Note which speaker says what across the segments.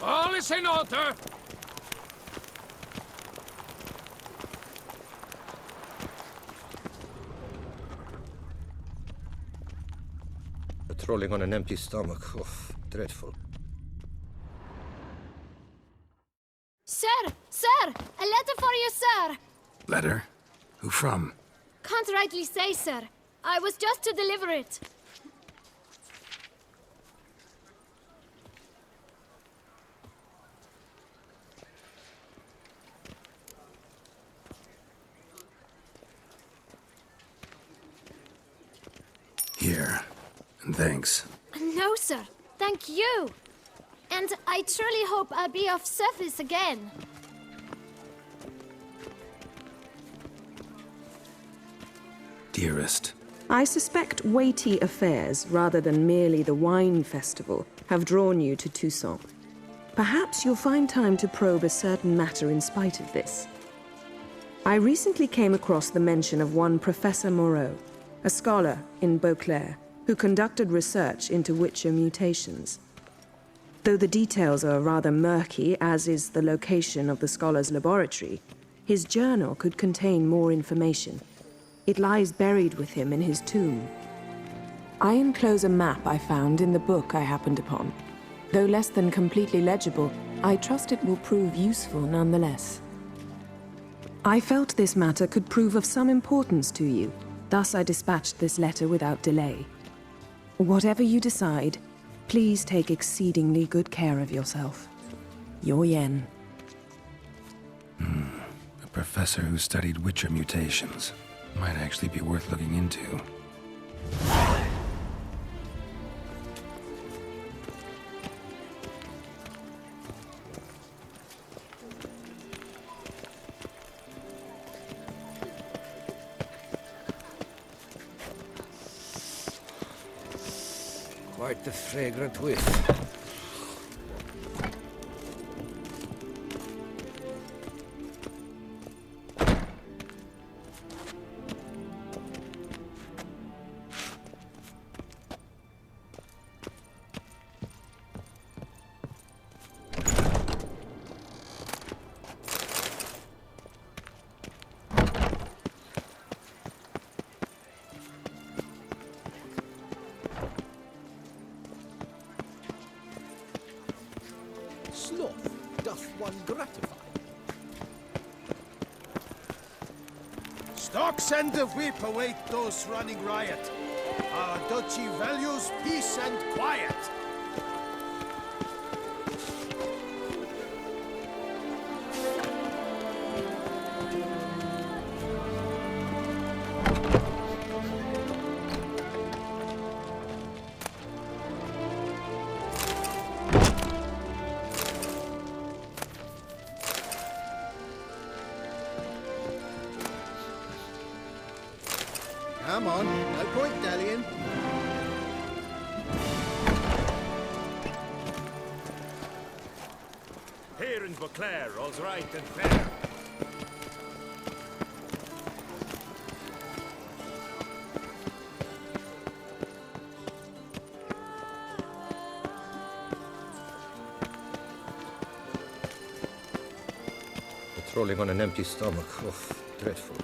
Speaker 1: All is in order!
Speaker 2: Patrolling on an empty stomach. Oh, dreadful.
Speaker 3: Sir! Sir! A letter for you, sir!
Speaker 4: Letter? Who from?
Speaker 3: Can't rightly say, sir. I was just to deliver it.
Speaker 4: Here. And thanks.
Speaker 3: No, sir. Thank you. And I truly hope I'll be of service again.
Speaker 4: Dearest.
Speaker 5: I suspect weighty affairs, rather than merely the wine festival, have drawn you to Toussaint. Perhaps you'll find time to probe a certain matter in spite of this. I recently came across the mention of one Professor Moreau, a scholar in Beauclair, who conducted research into Witcher mutations. Though the details are rather murky, as is the location of the scholar's laboratory, his journal could contain more information. It lies buried with him in his tomb. I enclose a map I found in the book I happened upon. Though less than completely legible, I trust it will prove useful nonetheless. I felt this matter could prove of some importance to you, thus I dispatched this letter without delay. Whatever you decide, please take exceedingly good care of yourself. Your Yen.
Speaker 4: A professor who studied Witcher mutations. Might actually be worth looking into.
Speaker 2: Quite the fragrant whiff.
Speaker 6: Sloth doth one gratify.
Speaker 7: Stocks and the whip await those running riot. Our duchy values peace and quiet.
Speaker 6: Come on, no point dallying.
Speaker 1: Here in Beauclair, all's right and fair.
Speaker 2: Patrolling on an empty stomach. Oh, dreadful.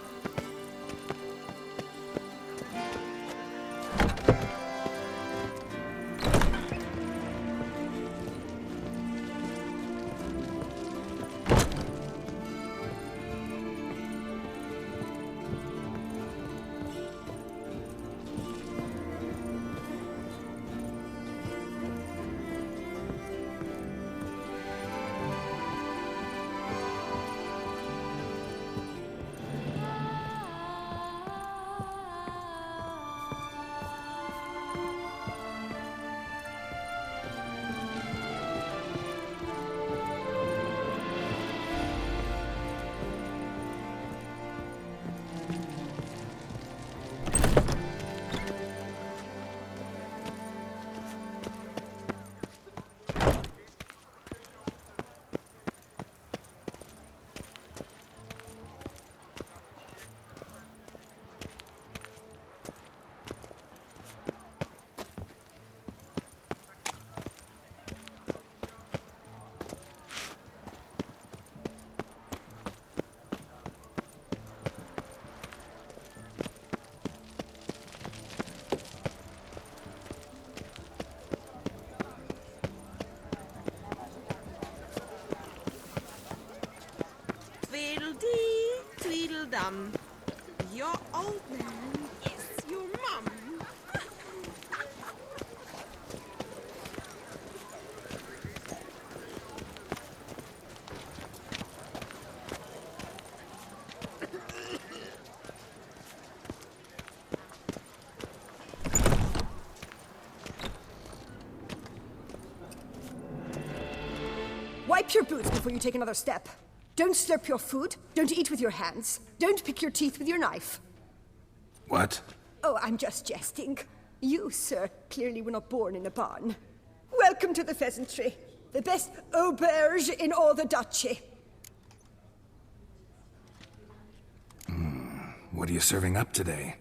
Speaker 8: Your old man is your mum.
Speaker 9: Wipe your boots before you take another step. Don't slurp your food. Don't eat with your hands. Don't pick your teeth with your knife.
Speaker 4: What?
Speaker 9: Oh, I'm just jesting. You, sir, clearly were not born in a barn. Welcome to the pheasantry. The best auberge in all the duchy.
Speaker 4: What are you serving up today?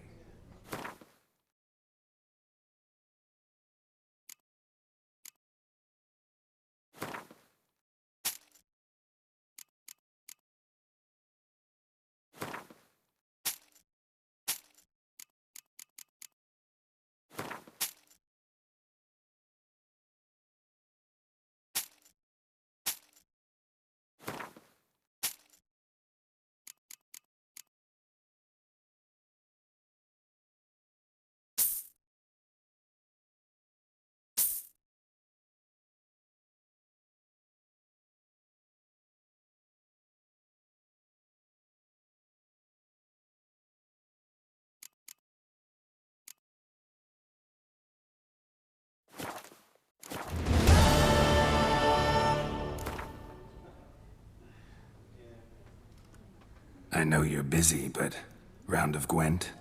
Speaker 4: I know you're busy, but round of Gwent?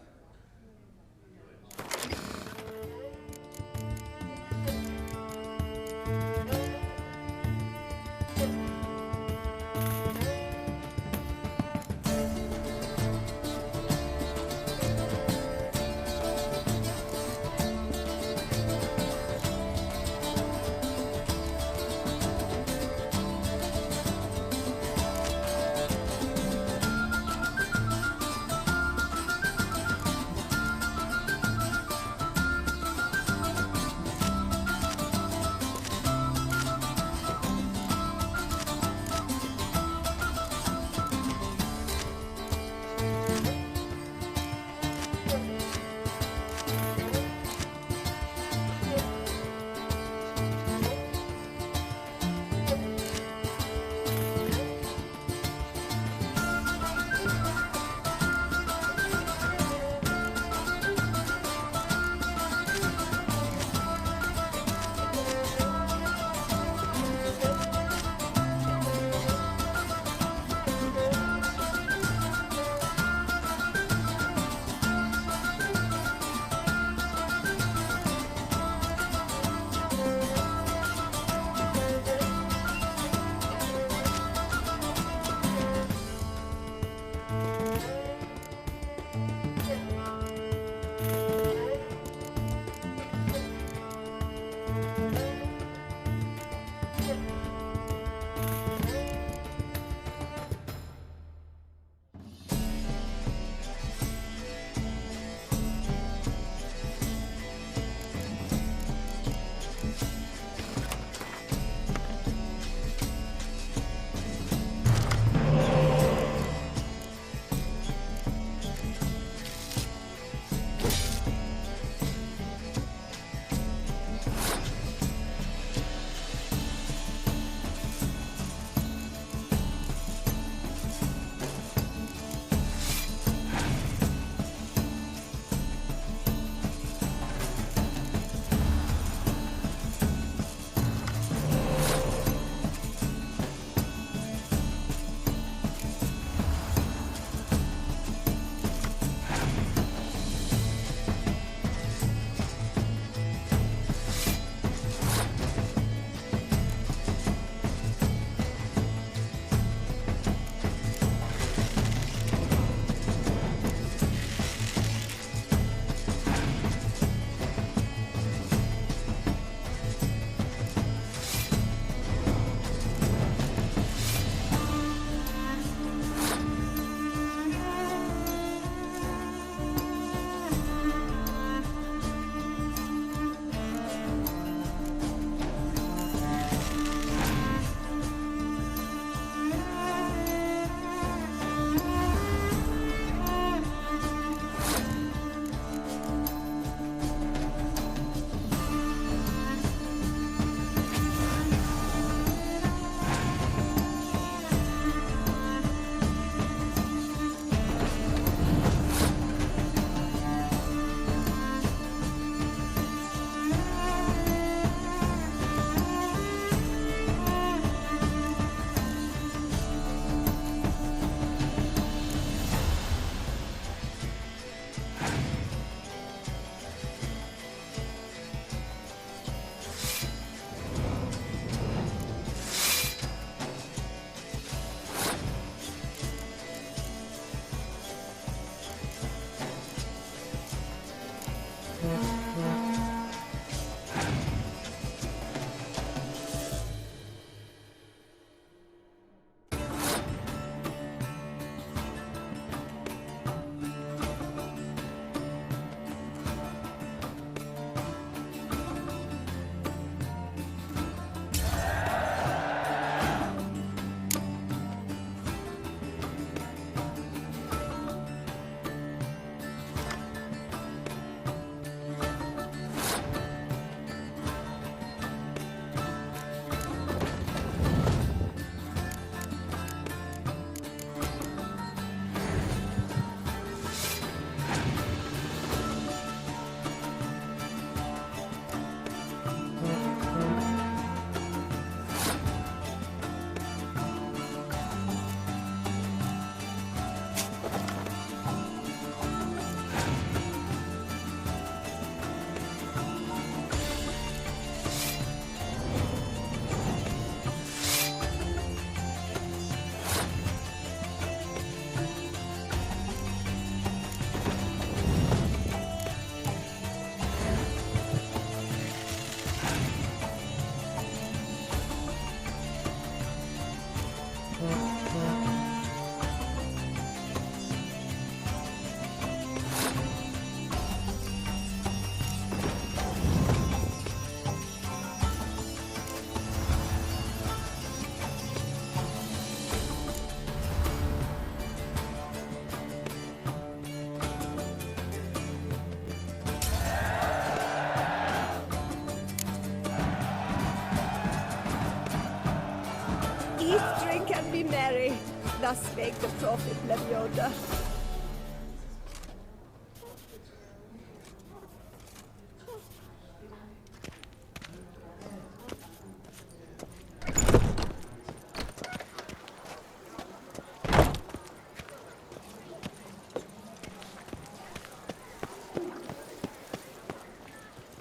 Speaker 9: be merry. Thus spake the prophet Lebioda.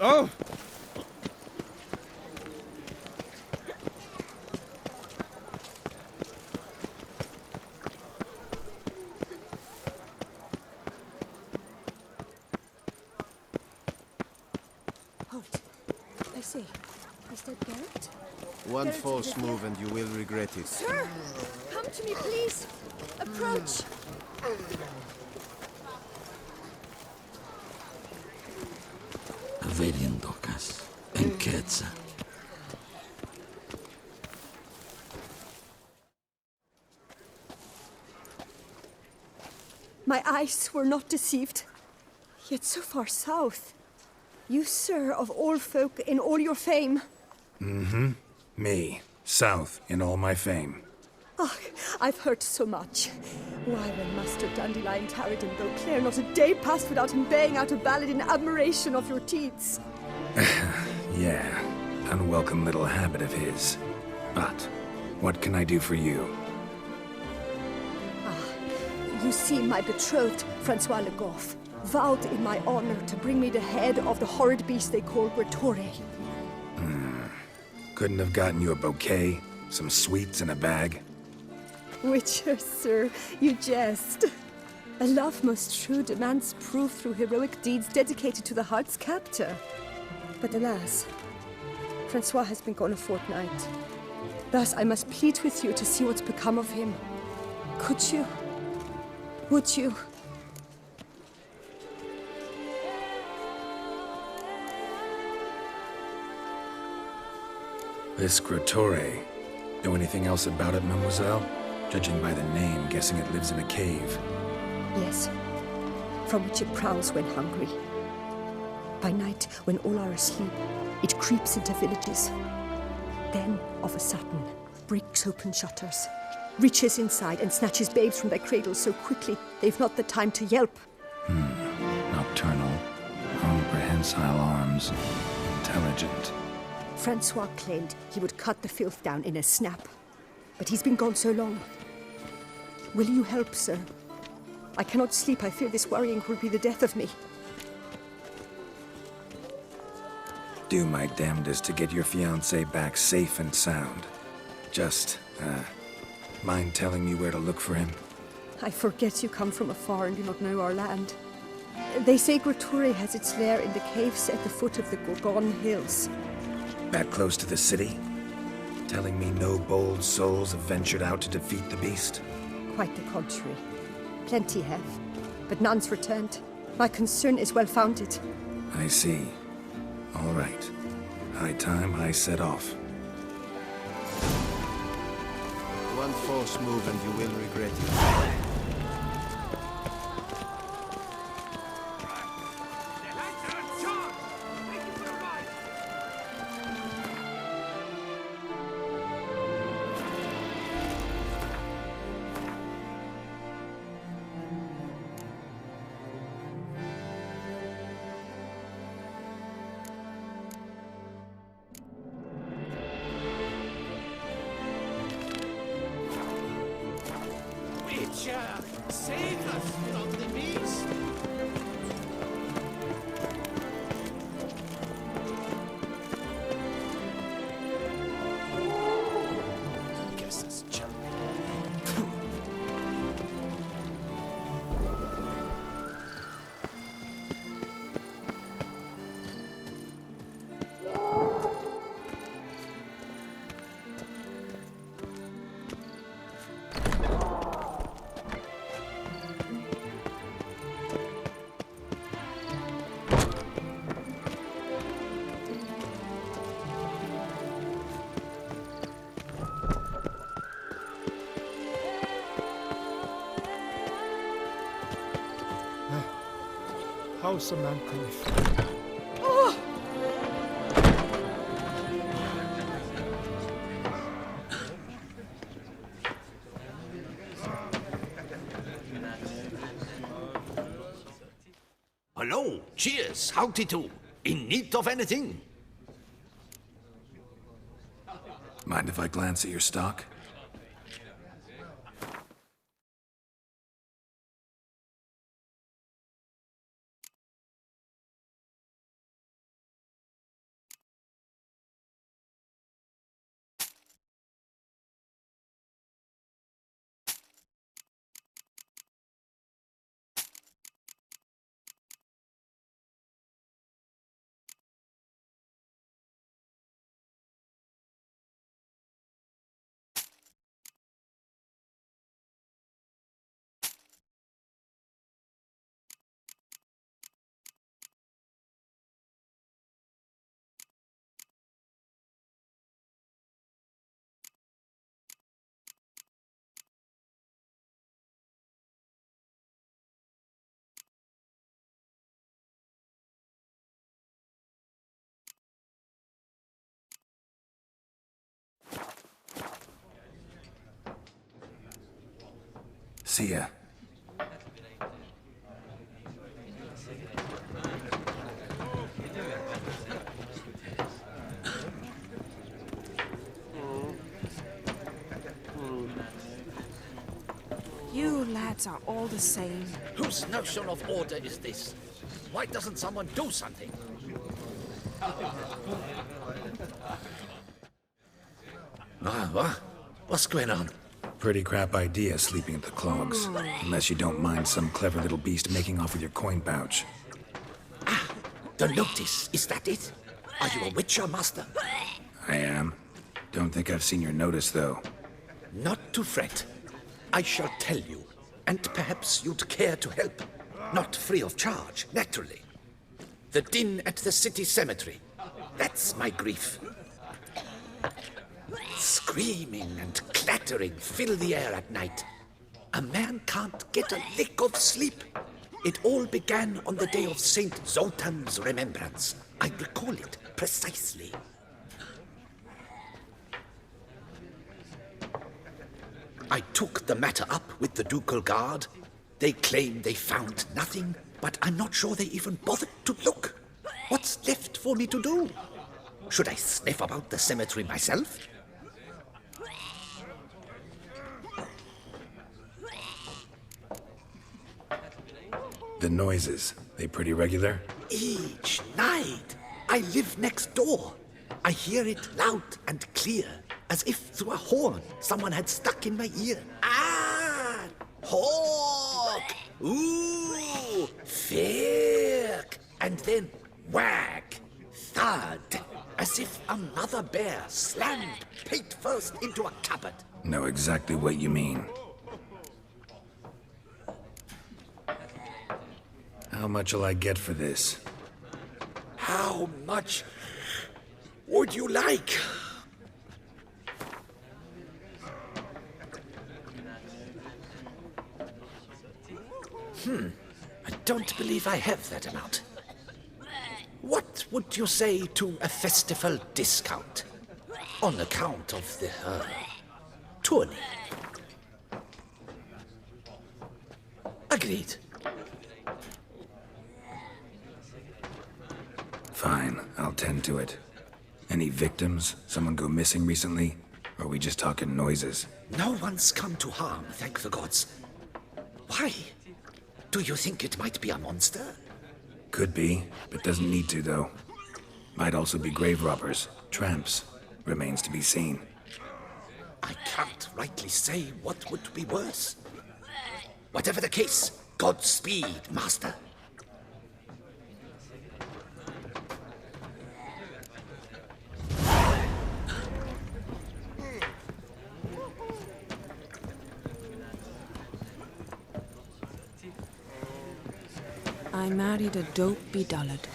Speaker 7: Oh!
Speaker 9: Halt. I say, is that Garrett?
Speaker 6: One
Speaker 9: Garrett,
Speaker 6: false
Speaker 9: is it
Speaker 6: move and you will regret it.
Speaker 9: Sir! Come to me, please! Approach!
Speaker 10: Vedian Dokas, Enquetza.
Speaker 9: My eyes were not deceived. Yet so far south. You, sir, of all folk in all your fame.
Speaker 4: Me, south in all my fame.
Speaker 9: Ah, I've heard so much. Why, when Master Dandelion tarried in Beauclair, not a day passed without him baying out a ballad in admiration of your deeds.
Speaker 4: Yeah, unwelcome little habit of his. But, what can I do for you?
Speaker 9: You see, my betrothed, Francois Le Goff, vowed in my honor to bring me the head of the horrid beast they call Gretore.
Speaker 4: Couldn't have gotten you a bouquet, some sweets in a bag?
Speaker 9: Witcher, sir, you jest. A love most true demands proof through heroic deeds dedicated to the heart's captor. But alas, Francois has been gone a fortnight. Thus I must plead with you to see what's become of him. Could you? Would you?
Speaker 4: This Gretore. Know anything else about it, mademoiselle? Judging by the name, guessing it lives in a cave.
Speaker 9: Yes, from which it prowls when hungry. By night, when all are asleep, it creeps into villages. Then, of a sudden, breaks open shutters, reaches inside and snatches babes from their cradles so quickly they've not the time to yelp.
Speaker 4: Nocturnal, long prehensile arms, intelligent.
Speaker 9: Francois claimed he would cut the filth down in a snap. But he's been gone so long. Will you help, sir? I cannot sleep. I fear this worrying will be the death of me.
Speaker 4: Do my damnedest to get your fiancé back safe and sound. Just, mind telling me where to look for him?
Speaker 9: I forget you come from afar and do not know our land. They say Gretore has its lair in the caves at the foot of the Gorgon Hills.
Speaker 4: That close to the city? Telling me no bold souls have ventured out to defeat the beast?
Speaker 9: Quite the contrary. Plenty have, but none's returned. My concern is well-founded.
Speaker 4: I see. All right. High time I set off.
Speaker 6: One false move and you will regret it.
Speaker 7: Save us from the beast! Guess it's junk. How's a man can live?
Speaker 11: Hello, cheers, howdy do. In need of anything?
Speaker 4: Mind if I glance at your stock? See ya.
Speaker 8: You lads are all the same.
Speaker 11: Whose notion of order is this? Why doesn't someone do something? What? What's going on?
Speaker 4: Pretty crap idea, sleeping at the clogs. Unless you don't mind some clever little beast making off with your coin pouch.
Speaker 11: The notice, is that it? Are you a witcher, master?
Speaker 4: I am. Don't think I've seen your notice, though.
Speaker 11: Not to fret. I shall tell you, and perhaps you'd care to help. Not free of charge, naturally. The din at the city cemetery. That's my grief. Screaming and clattering fill the air at night. A man can't get a lick of sleep. It all began on the day of Saint Zoltan's remembrance. I recall it precisely. I took the matter up with the ducal guard. They claim they found nothing, but I'm not sure they even bothered to look. What's left for me to do? Should I sniff about the cemetery myself?
Speaker 4: The noises, they pretty regular?
Speaker 11: Each night. I live next door. I hear it loud and clear, as if through a horn someone had stuck in my ear. Ah! Hawk! Ooh! Firk! And then whack! Thud! As if another bear slammed pate first into a cupboard.
Speaker 4: Know exactly what you mean. How much'll I get for this?
Speaker 11: How much would you like? I don't believe I have that amount. What would you say to a festival discount? On account of the, tourney. Agreed.
Speaker 4: Fine, I'll tend to it. Any victims? Someone go missing recently? Or are we just talking noises?
Speaker 11: No one's come to harm, thank the gods. Why? Do you think it might be a monster?
Speaker 4: Could be, but doesn't need to, though. Might also be grave robbers, tramps. Remains to be seen.
Speaker 11: I can't rightly say what would be worse. Whatever the case, Godspeed, master.
Speaker 5: I married a dopey dullard.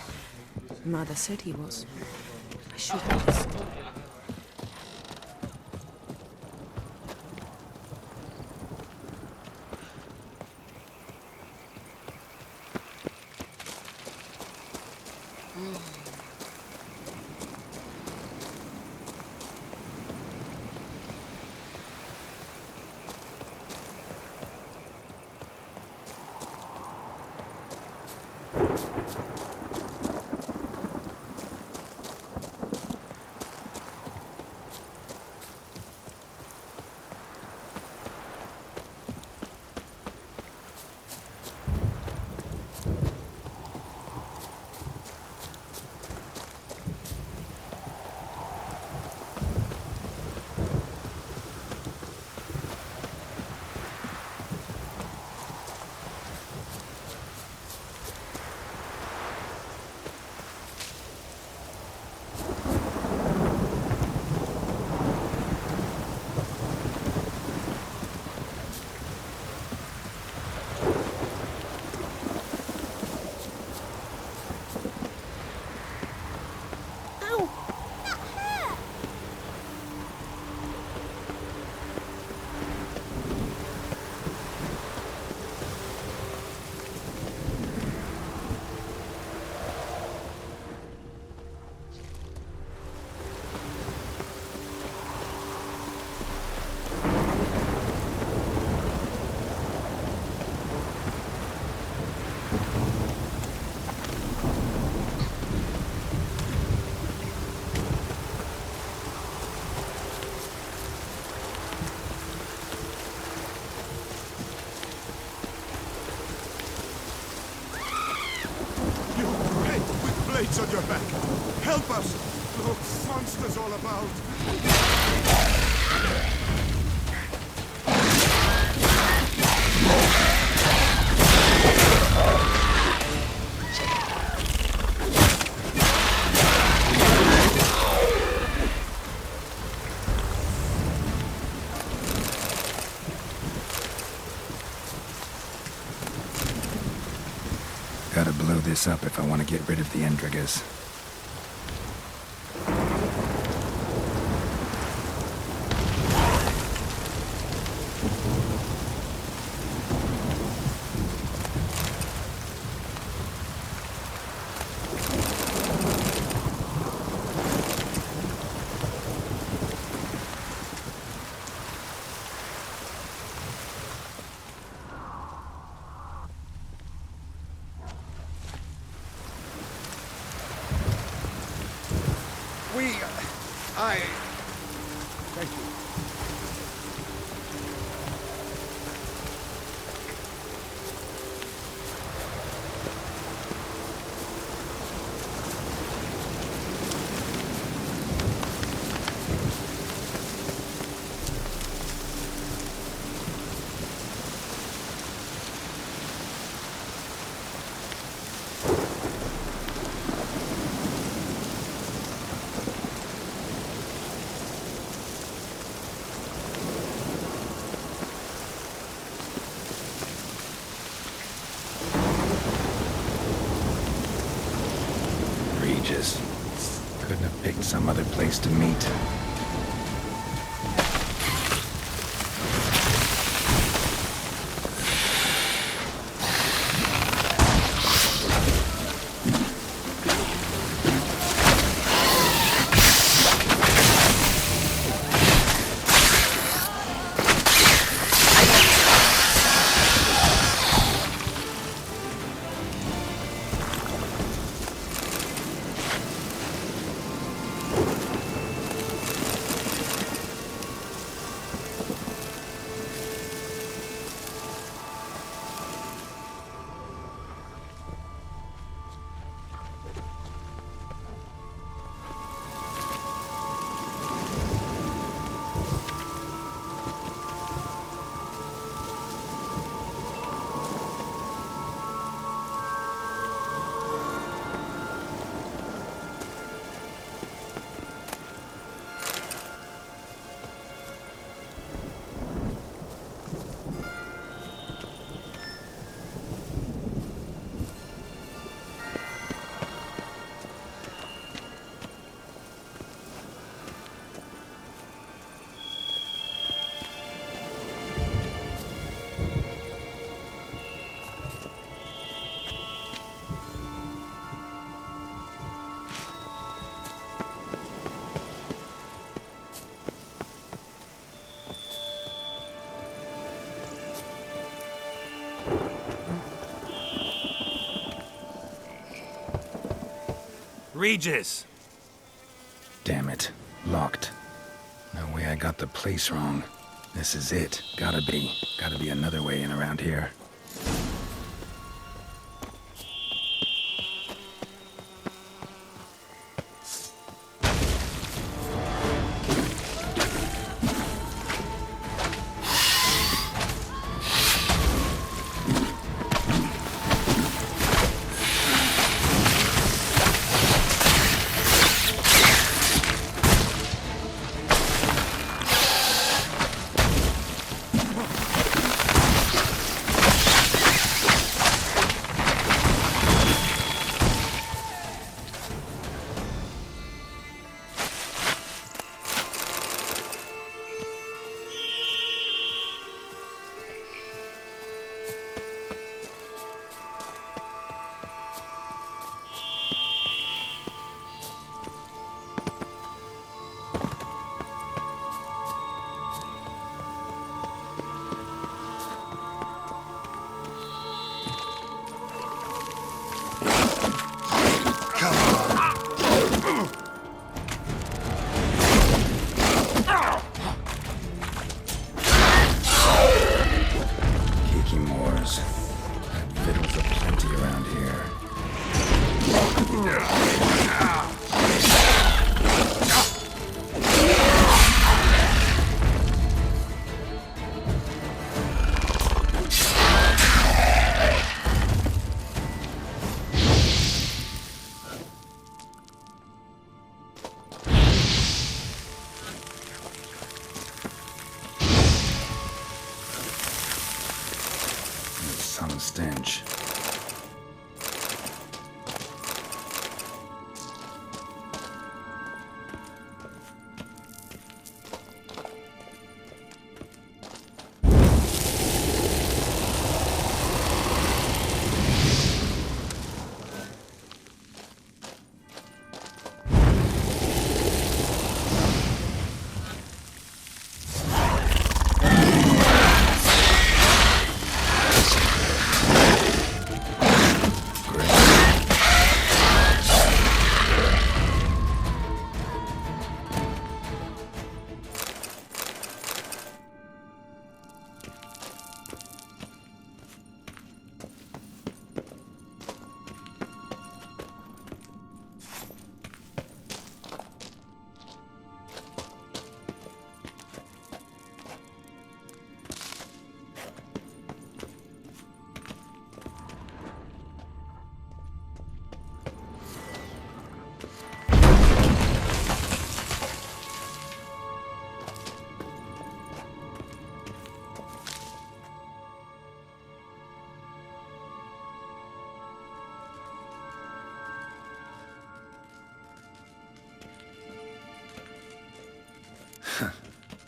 Speaker 5: Mother said he was. I should have listened.
Speaker 7: Blades on your back. Help us! Look, monsters all about.
Speaker 4: Gotta blow this up if I want to get rid of the Endriggers.
Speaker 7: Thank you.
Speaker 4: Regis. Couldn't have picked some other place to meet.
Speaker 1: Regis!
Speaker 4: Damn it. Locked. No way I got the place wrong. This is it. Gotta be. Gotta be another way in around here. Some stench.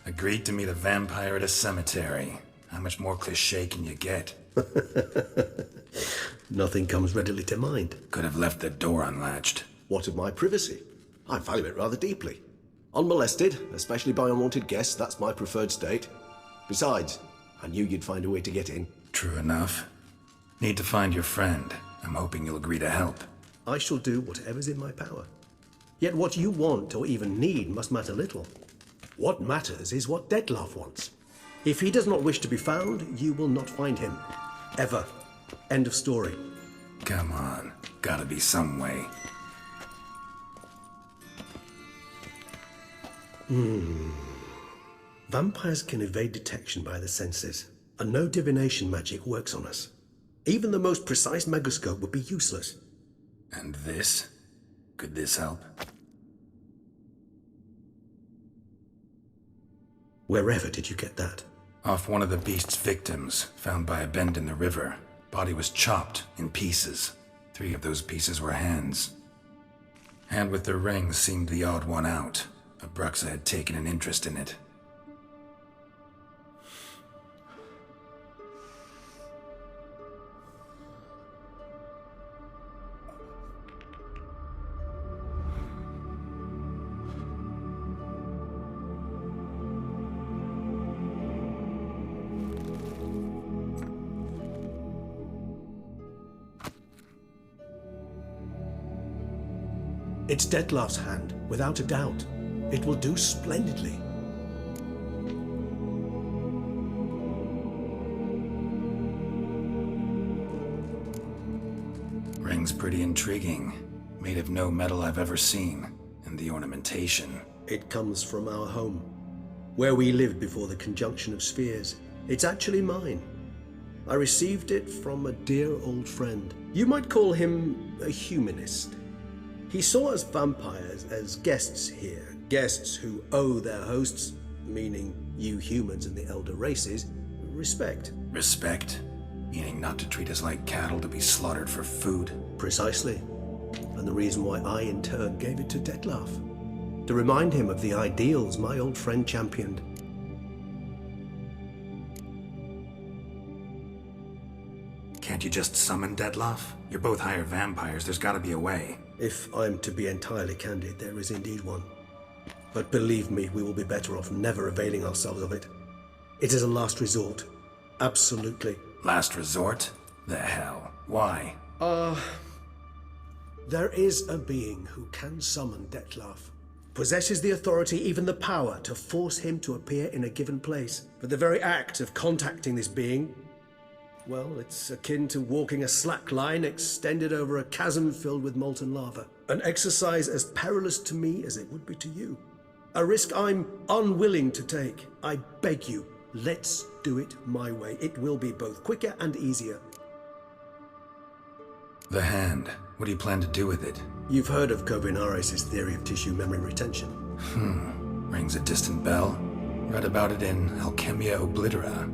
Speaker 4: Agreed to meet a vampire at a cemetery. How much more cliché can you get?
Speaker 12: Nothing comes readily to mind.
Speaker 4: Could have left the door unlatched.
Speaker 12: What of my privacy? I value it rather deeply. Unmolested, especially by unwanted guests, that's my preferred state. Besides, I knew you'd find a way to get in.
Speaker 4: True enough. Need to find your friend. I'm hoping you'll agree to help.
Speaker 12: I shall do whatever's in my power. Yet what you want or even need must matter little. What matters is what Dettlaff wants. If he does not wish to be found, you will not find him. Ever. End of story.
Speaker 4: Come on. Gotta be some way.
Speaker 12: Vampires can evade detection by the senses, and no divination magic works on us. Even the most precise megascope would be useless.
Speaker 4: And this? Could this help?
Speaker 12: Wherever did you get that?
Speaker 4: Off one of the beast's victims, found by a bend in the river. Body was chopped in pieces. 3 of those pieces were hands. Hand with the ring seemed the odd one out. Abruxa had taken an interest in it.
Speaker 12: It's Dettlaff's hand, without a doubt. It will do splendidly.
Speaker 4: Ring's pretty intriguing. Made of no metal I've ever seen. And the ornamentation.
Speaker 12: It comes from our home, where we lived before the conjunction of spheres. It's actually mine. I received it from a dear old friend. You might call him a humanist. He saw us vampires as guests here, guests who owe their hosts, meaning you humans and the elder races, respect.
Speaker 4: Respect? Meaning not to treat us like cattle to be slaughtered for food?
Speaker 12: Precisely. And the reason why I, in turn, gave it to Dettlaff. To remind him of the ideals my old friend championed.
Speaker 4: Can't you just summon Dettlaff? You're both hired vampires, there's gotta be a way.
Speaker 12: If I'm to be entirely candid, there is indeed one. But believe me, we will be better off never availing ourselves of it. It is a last resort. Absolutely.
Speaker 4: Last resort? The hell? Why?
Speaker 12: There is a being who can summon Dettlaff. Possesses the authority, even the power, to force him to appear in a given place. But the very act of contacting this being, well, it's akin to walking a slack line extended over a chasm filled with molten lava. An exercise as perilous to me as it would be to you. A risk I'm unwilling to take. I beg you, let's do it my way. It will be both quicker and easier.
Speaker 4: The hand. What do you plan to do with it?
Speaker 12: You've heard of Kovinaris' theory of tissue memory retention.
Speaker 4: Rings a distant bell. Read about it in Alchemia Oblitera.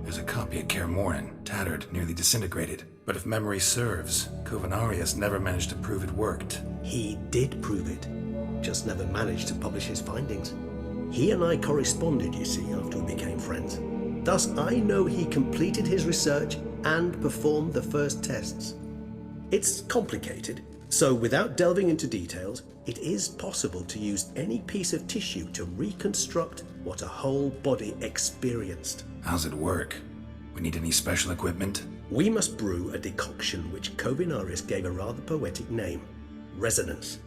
Speaker 4: There's a copy at Kaer Morhen, tattered, nearly disintegrated. But if memory serves, Kovinaris never managed to prove it worked.
Speaker 12: He did prove it, just never managed to publish his findings. He and I corresponded, you see, after we became friends. Thus, I know he completed his research and performed the first tests. It's complicated, so without delving into details, it is possible to use any piece of tissue to reconstruct what a whole body experienced.
Speaker 4: How's it work? We need any special equipment?
Speaker 12: We must brew a decoction which Kovinaris gave a rather poetic name, resonance.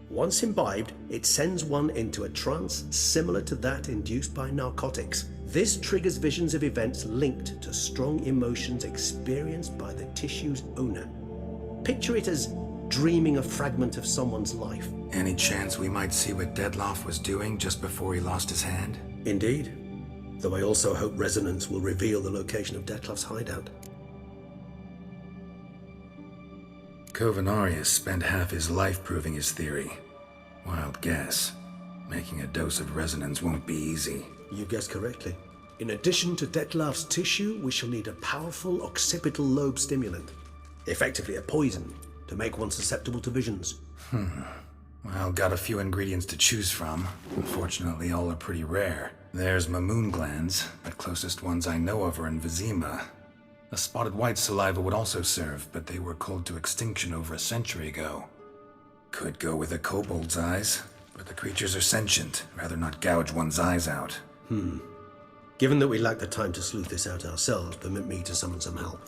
Speaker 12: Once imbibed, it sends one into a trance similar to that induced by narcotics. This triggers visions of events linked to strong emotions experienced by the tissue's owner. Picture it as dreaming a fragment of someone's life.
Speaker 4: Any chance we might see what Dettlaff was doing just before he lost his hand?
Speaker 12: Indeed. Though I also hope resonance will reveal the location of Dettlaff's hideout.
Speaker 4: Kovinaris spent half his life proving his theory. Wild guess. Making a dose of resonance won't be easy.
Speaker 12: You guessed correctly. In addition to Dettlaff's tissue, we shall need a powerful occipital lobe stimulant. Effectively a poison, to make one susceptible to visions.
Speaker 4: Well, got a few ingredients to choose from. Unfortunately, all are pretty rare. There's Mamoon glands, the closest ones I know of are in Vizima. A spotted white saliva would also serve, but they were cold to extinction over a century ago. Could go with a kobold's eyes, but the creatures are sentient. Rather not gouge one's eyes out.
Speaker 12: Given that we lack the time to sleuth this out ourselves, permit me to summon some help.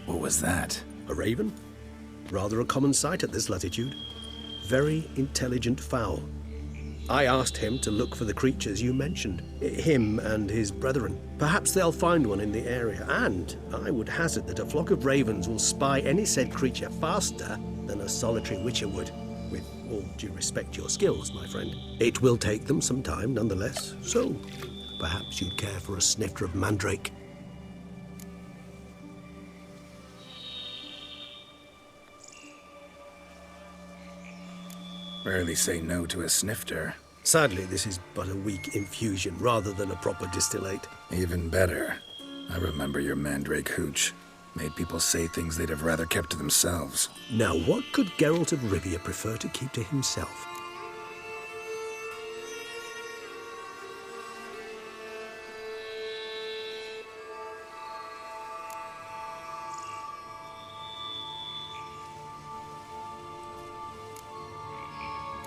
Speaker 4: What was that?
Speaker 12: A raven? Rather a common sight at this latitude. Very intelligent fowl. I asked him to look for the creatures you mentioned. Him and his brethren. Perhaps they'll find one in the area, and I would hazard that a flock of ravens will spy any said creature faster than a solitary witcher would. With all due respect to your skills, my friend. It will take them some time, nonetheless, so perhaps you'd care for a snifter of mandrake.
Speaker 4: Rarely say no to a snifter.
Speaker 12: Sadly, this is but a weak infusion rather than a proper distillate.
Speaker 4: Even better. I remember your mandrake hooch. Made people say things they'd have rather kept to themselves.
Speaker 12: Now, what could Geralt of Rivia prefer to keep to himself?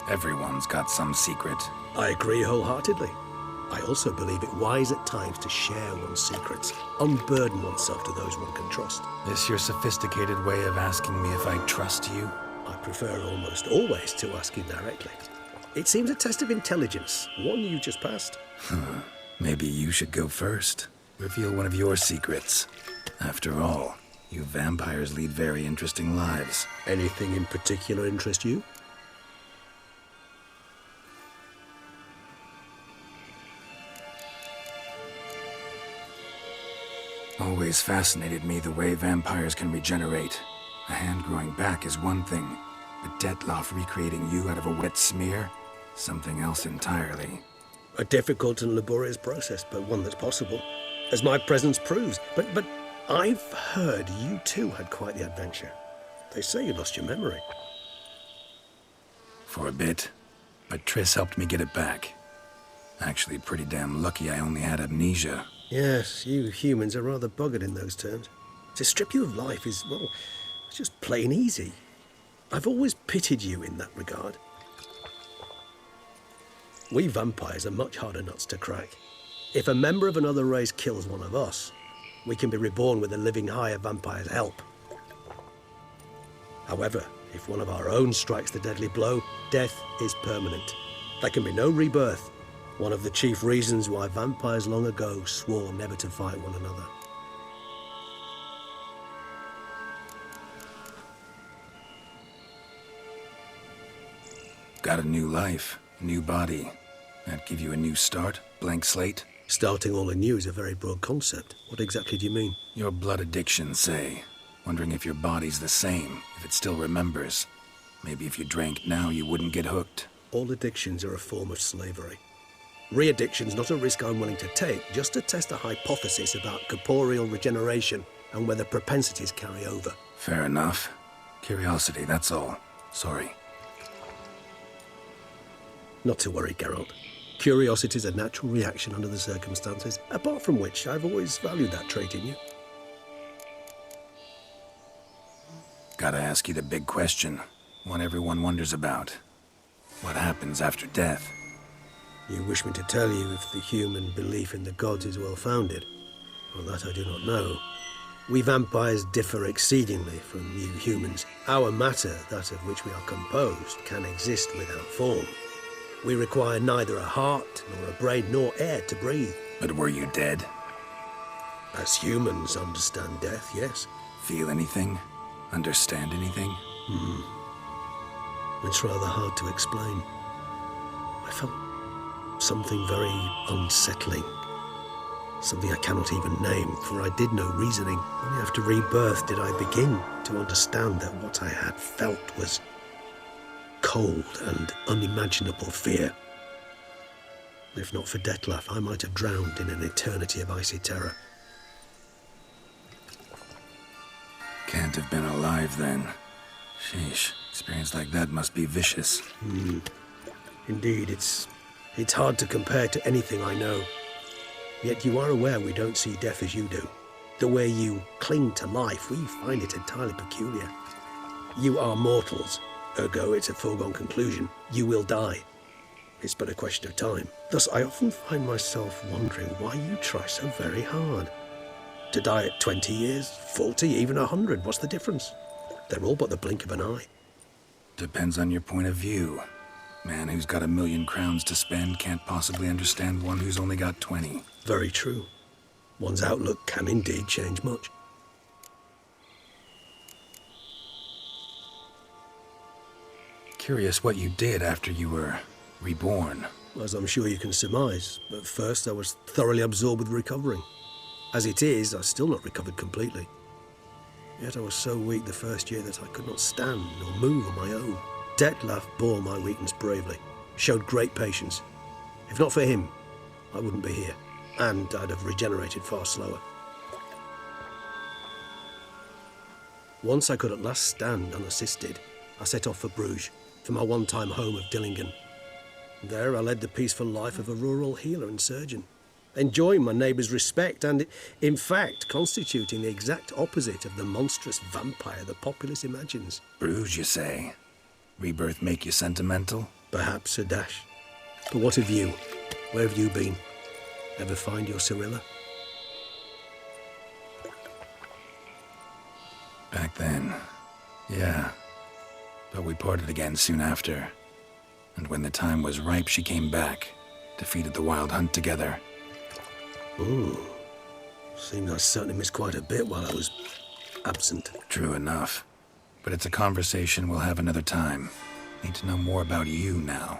Speaker 4: Everyone's got some secret.
Speaker 12: I agree wholeheartedly. I also believe it wise at times to share one's secrets, unburden oneself to those one can trust.
Speaker 4: This your sophisticated way of asking me if I trust you?
Speaker 12: I prefer almost always to ask you directly. It seems a test of intelligence, one you just passed.
Speaker 4: Maybe you should go first. Reveal one of your secrets. After all, you vampires lead very interesting lives.
Speaker 12: Anything in particular interest you?
Speaker 4: Always fascinated me the way vampires can regenerate. A hand growing back is one thing, but Detloff recreating you out of a wet smear? Something else entirely.
Speaker 12: A difficult and laborious process, but one that's possible, as my presence proves. But I've heard you too had quite the adventure. They say you lost your memory.
Speaker 4: For a bit, but Triss helped me get it back. Actually, pretty damn lucky I only had amnesia.
Speaker 12: Yes, you humans are rather buggered in those terms. To strip you of life is, well, it's just plain easy. I've always pitied you in that regard. We vampires are much harder nuts to crack. If a member of another race kills one of us, we can be reborn with a living higher vampire's help. However, if one of our own strikes the deadly blow, death is permanent. There can be no rebirth. One of the chief reasons why vampires long ago swore never to fight one another.
Speaker 4: Got a new life, new body. That give you a new start? Blank slate?
Speaker 12: Starting all anew is a very broad concept. What exactly do you mean?
Speaker 4: Your blood addiction, say. Wondering if your body's the same, if it still remembers. Maybe if you drank now, you wouldn't get hooked.
Speaker 12: All addictions are a form of slavery. Re-addiction's not a risk I'm willing to take, just to test a hypothesis about corporeal regeneration and whether propensities carry over.
Speaker 4: Fair enough. Curiosity, that's all. Sorry.
Speaker 12: Not to worry, Geralt. Curiosity's a natural reaction under the circumstances, apart from which I've always valued that trait in you.
Speaker 4: Gotta ask you the big question, one everyone wonders about. What happens after death?
Speaker 12: You wish me to tell you if the human belief in the gods is well-founded? Well, that I do not know. We vampires differ exceedingly from you humans. Our matter, that of which we are composed, can exist without form. We require neither a heart, nor a brain, nor air to breathe.
Speaker 4: But were you dead?
Speaker 12: As humans understand death, yes.
Speaker 4: Feel anything? Understand anything?
Speaker 12: It's rather hard to explain. I felt something very unsettling. Something I cannot even name, for I did no reasoning. Only after rebirth did I begin to understand that what I had felt was cold and unimaginable fear. If not for Detlaff, I might have drowned in an eternity of icy terror.
Speaker 4: Can't have been alive then. Sheesh, experience like that must be vicious.
Speaker 12: Indeed, it's hard to compare to anything I know. Yet you are aware we don't see death as you do. The way you cling to life, we find it entirely peculiar. You are mortals, ergo it's a foregone conclusion. You will die. It's but a question of time. Thus, I often find myself wondering why you try so very hard. To die at 20 years, 40, even 100, what's the difference? They're all but the blink of an eye.
Speaker 4: Depends on your point of view. Man who's got 1,000,000 crowns to spend can't possibly understand one who's only got 20.
Speaker 12: Very true. One's outlook can indeed change much.
Speaker 4: Curious what you did after you were reborn.
Speaker 12: As I'm sure you can surmise, at first I was thoroughly absorbed with recovering. As it is, I've still not recovered completely. Yet I was so weak the first year that I could not stand nor move on my own. Detlef bore my weakness bravely, showed great patience. If not for him, I wouldn't be here, and I'd have regenerated far slower. Once I could at last stand unassisted, I set off for Bruges, for my one-time home of Dillingen. There I led the peaceful life of a rural healer and surgeon, enjoying my neighbours' respect and, in fact, constituting the exact opposite of the monstrous vampire the populace imagines.
Speaker 4: Bruges, you say? Rebirth make you sentimental?
Speaker 12: Perhaps a dash. But what of you? Where have you been? Ever find your Cyrilla?
Speaker 4: Back then, yeah. But we parted again soon after. And when the time was ripe, she came back, defeated the Wild Hunt together.
Speaker 12: Ooh. Seems I certainly missed quite a bit while I was absent.
Speaker 4: True enough. But it's a conversation we'll have another time. Need to know more about you now.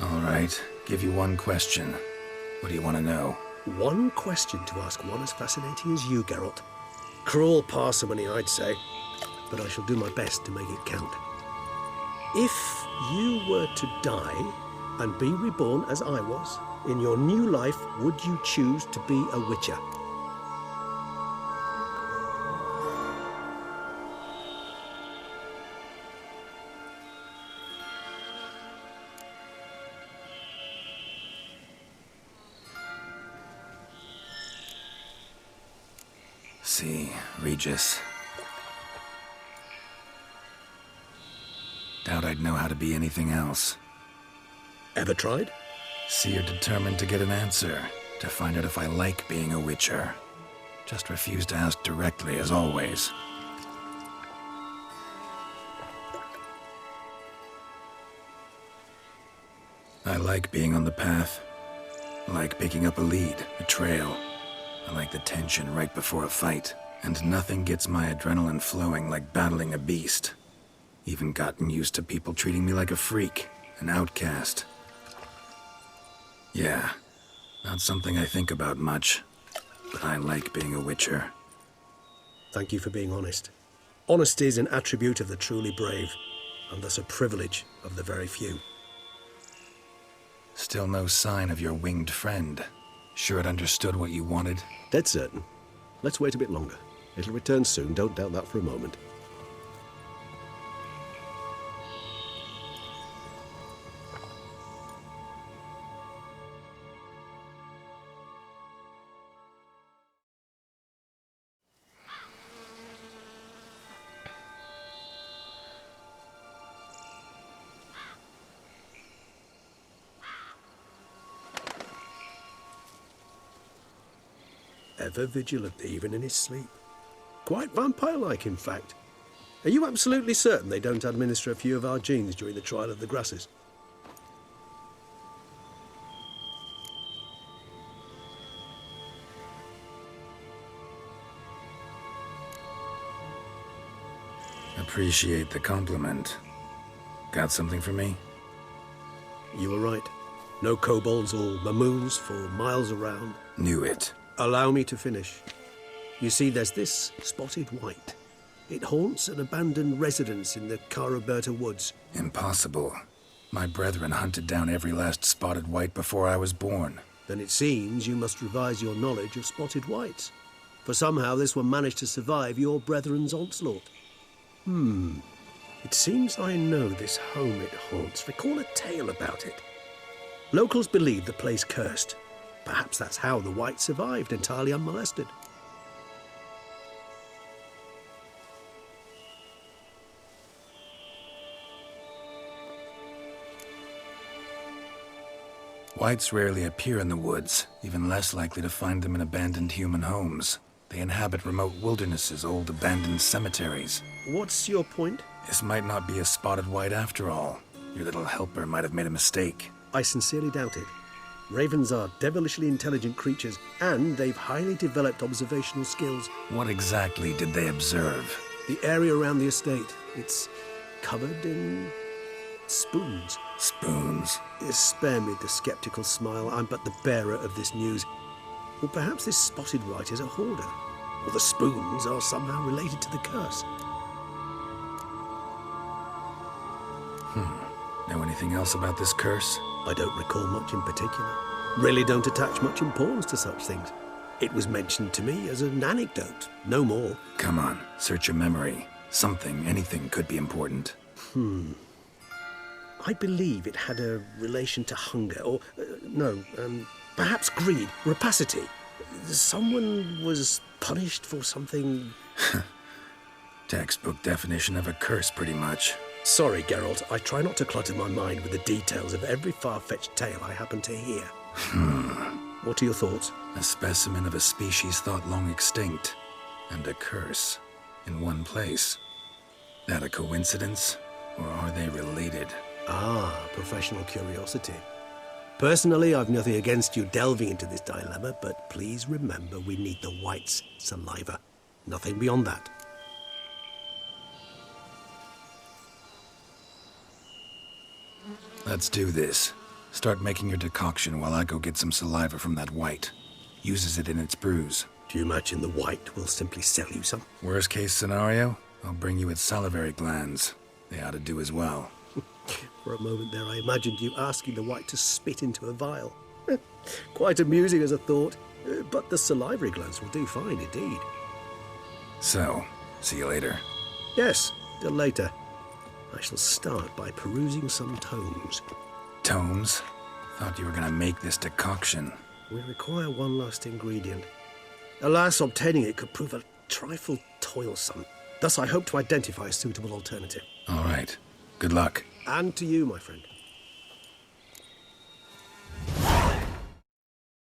Speaker 4: All right, give you one question. What do you want to know?
Speaker 12: One question to ask one as fascinating as you, Geralt. Cruel parsimony, I'd say, but I shall do my best to make it count. If you were to die and be reborn as I was, in your new life, would you choose to be a witcher?
Speaker 4: See, Regis. Doubt I'd know how to be anything else.
Speaker 12: Ever tried?
Speaker 4: See, you're determined to get an answer, to find out if I like being a witcher. Just refuse to ask directly, as always. I like being on the path. I like picking up a lead, a trail. I like the tension right before a fight, and nothing gets my adrenaline flowing like battling a beast. Even gotten used to people treating me like a freak, an outcast. Yeah, not something I think about much, but I like being a witcher.
Speaker 12: Thank you for being honest. Honesty is an attribute of the truly brave, and thus a privilege of the very few.
Speaker 4: Still no sign of your winged friend. Sure it understood what you wanted?
Speaker 12: Dead certain. Let's wait a bit longer. It'll return soon, don't doubt that for a moment. Ever vigilant, even in his sleep. Quite vampire-like, in fact. Are you absolutely certain they don't administer a few of our genes during the trial of the grasses?
Speaker 4: Appreciate the compliment. Got something for me?
Speaker 12: You were right. No kobolds or mamoons for miles around.
Speaker 4: Knew it.
Speaker 12: Allow me to finish. You see, there's this spotted white. It haunts an abandoned residence in the Caraberta woods.
Speaker 4: Impossible. My brethren hunted down every last spotted white before I was born.
Speaker 12: Then it seems you must revise your knowledge of spotted whites. For somehow this one managed to survive your brethren's onslaught. It seems I know this home it haunts. Recall a tale about it. Locals believe the place cursed. Perhaps that's how the white survived entirely unmolested.
Speaker 4: Whites rarely appear in the woods, even less likely to find them in abandoned human homes. They inhabit remote wildernesses, old abandoned cemeteries.
Speaker 12: What's your point?
Speaker 4: This might not be a spotted white after all. Your little helper might have made a mistake.
Speaker 12: I sincerely doubt it. Ravens are devilishly intelligent creatures, and they've highly developed observational skills.
Speaker 4: What exactly did they observe?
Speaker 12: The area around the estate. It's covered in spoons.
Speaker 4: Spoons?
Speaker 12: Spare me the skeptical smile. I'm but the bearer of this news. Or perhaps this spotted wight is a hoarder. Or the spoons are somehow related to the curse.
Speaker 4: Know anything else about this curse?
Speaker 12: I don't recall much in particular. Really don't attach much importance to such things. It was mentioned to me as an anecdote, no more.
Speaker 4: Come on, search your memory. Something, anything could be important.
Speaker 12: I believe it had a relation to hunger, or, perhaps greed, rapacity. Someone was punished for something...
Speaker 4: Textbook definition of a curse, pretty much.
Speaker 12: Sorry, Geralt, I try not to clutter my mind with the details of every far-fetched tale I happen to hear. What are your thoughts?
Speaker 4: A specimen of a species thought long extinct, and a curse, in one place. That a coincidence, or are they related?
Speaker 12: Ah, professional curiosity. Personally, I've nothing against you delving into this dilemma, but please remember we need the wight's saliva. Nothing beyond that.
Speaker 4: Let's do this. Start making your decoction while I go get some saliva from that wight. Uses it in its brews.
Speaker 12: Do you imagine the wight will simply sell you some?
Speaker 4: Worst case scenario, I'll bring you its salivary glands. They ought to do as well.
Speaker 12: For a moment there, I imagined you asking the wight to spit into a vial. Quite amusing as a thought, but the salivary glands will do fine indeed.
Speaker 4: So, see you later.
Speaker 12: Yes, till later. I shall start by perusing some tomes.
Speaker 4: Tomes? Thought you were gonna make this decoction.
Speaker 12: We require one last ingredient. Alas, obtaining it could prove a trifle toilsome. Thus, I hope to identify a suitable alternative.
Speaker 4: All right. Good luck.
Speaker 12: And to you, my friend.